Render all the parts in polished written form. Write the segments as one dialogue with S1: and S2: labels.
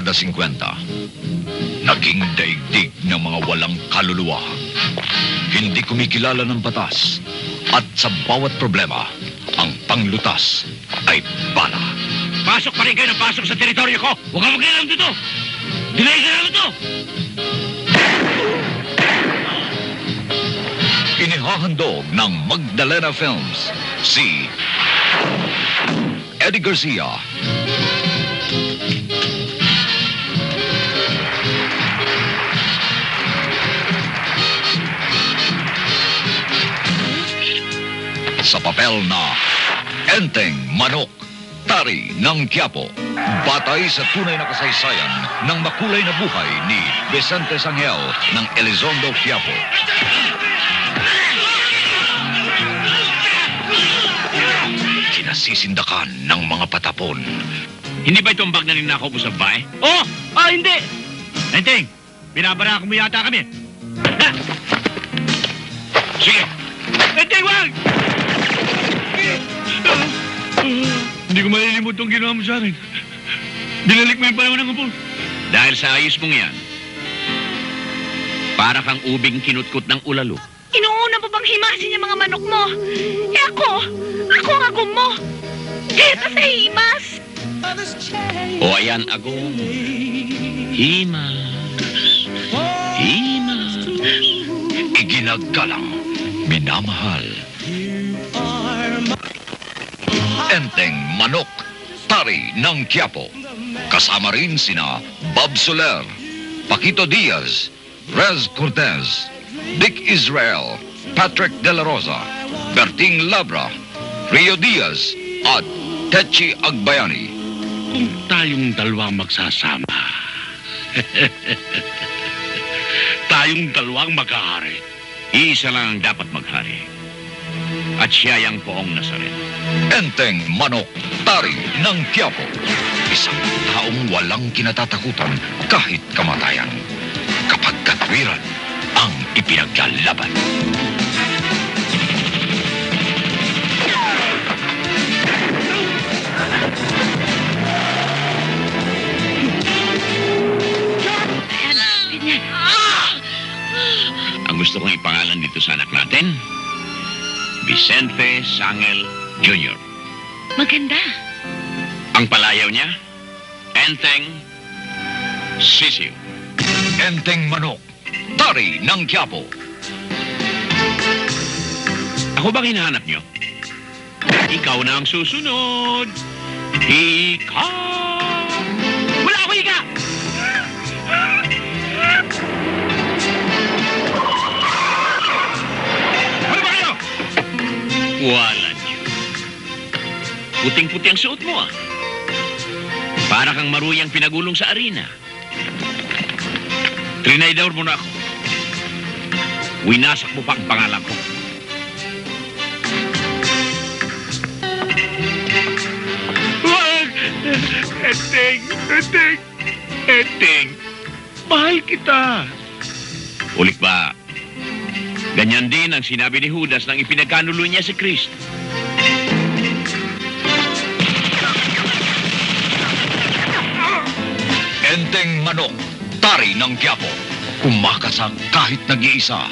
S1: Dekada 50, naging daigdig ng mga walang kaluluwa. Hindi kumikilala ng batas. At sa bawat problema, ang panglutas ay bala.
S2: Pasok pa rin kayo ng pasok sa teritoryo ko! Huwag kang mag-ilam dito! Dinay ka lang ito!
S1: Inihahandog ng Magdalena Films si Eddie Garcia, sa papel na Enteng Manok, Tari ng Quiapo, batay sa tunay na kasaysayan ng makulay na buhay ni Vicente Sangel ng Elizondo, Quiapo. Kinasisindakan ng mga patapon.
S2: Hindi ba itong bag na ninakaw mo sa bahay? Oo! Hindi! Enteng, binabara mo yata kami. Ha? Sige! Enteng, wag! Hindi ko malilimot itong ginawa mo sa akin. Binalik mo yung panahon ng upo. Dahil sa ayos mong yan, para kang ubing kinutkot ng ulalo.
S3: Inuuna mo bang himasin yung mga manok mo? Eh ako ang agong mo. Kaya ka sa himas.
S2: O ayan, agong. Himas. Himas.
S1: Iginagalang, minamahal. Enteng Manok, Tari ng Quiapo. Kasama rin sina Bob Soler, Paquito Diaz, Rez Cortez, Dick Israel, Patrick De La Rosa, Berting Labra, Rio Diaz, at Techi Agbayani.
S2: Kung tayong dalawang magsasama, tayong dalawang maghahari. Isa lang ang dapat maghari. At siya yung poong Nazaret.
S1: Enteng Manok, Tari ng Quiapo. Isang taong walang kinatatakutan kahit kamatayan. Kapag katwiran ang ipinaglalaban.
S2: Ang gusto kong ipangalan dito sa anak natin, Vicente Sangel Jr.
S3: Maganda.
S2: Ang palayaw niya, Enteng Sisiw.
S1: Enteng Manok, Tari ng Quiapo.
S2: Ako bang hinahanap niyo? Ikaw na ang susunod. Ikaw. Wala ako ika! Ano ba kayo? Wala niyo. Puting-puti ang suot mo ah. Para kang maruyang pinagulong sa arena. Trinidor mo na ako. Winasak mo pa ang pangalan ko. Wag! Enteng! Enteng! Enteng! Mahal kita! Ulit ba? Ganyan din ang sinabi ni Judas nang ipinagkanulo niya si Kristo.
S1: Enteng Manok, Tari ng Quiapo. Kumakasak kahit nag-iisa.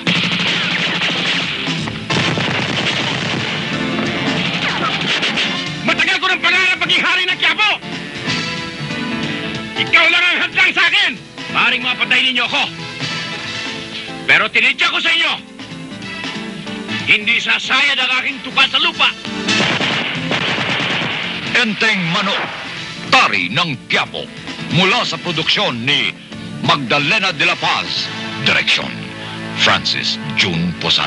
S2: Matagal ko ng pangarap maging hari ng Quiapo! Ikaw lang ang hadlang sa akin! Maring mapatay ninyo ako. Pero tinidya ko sa inyo, hindi sasayad ang aking tupa sa lupa.
S1: Enteng Manok, Tari ng Quiapo. Mula sa produksyon ni Magdalena de la Paz. Direksyon, Francis June Posada.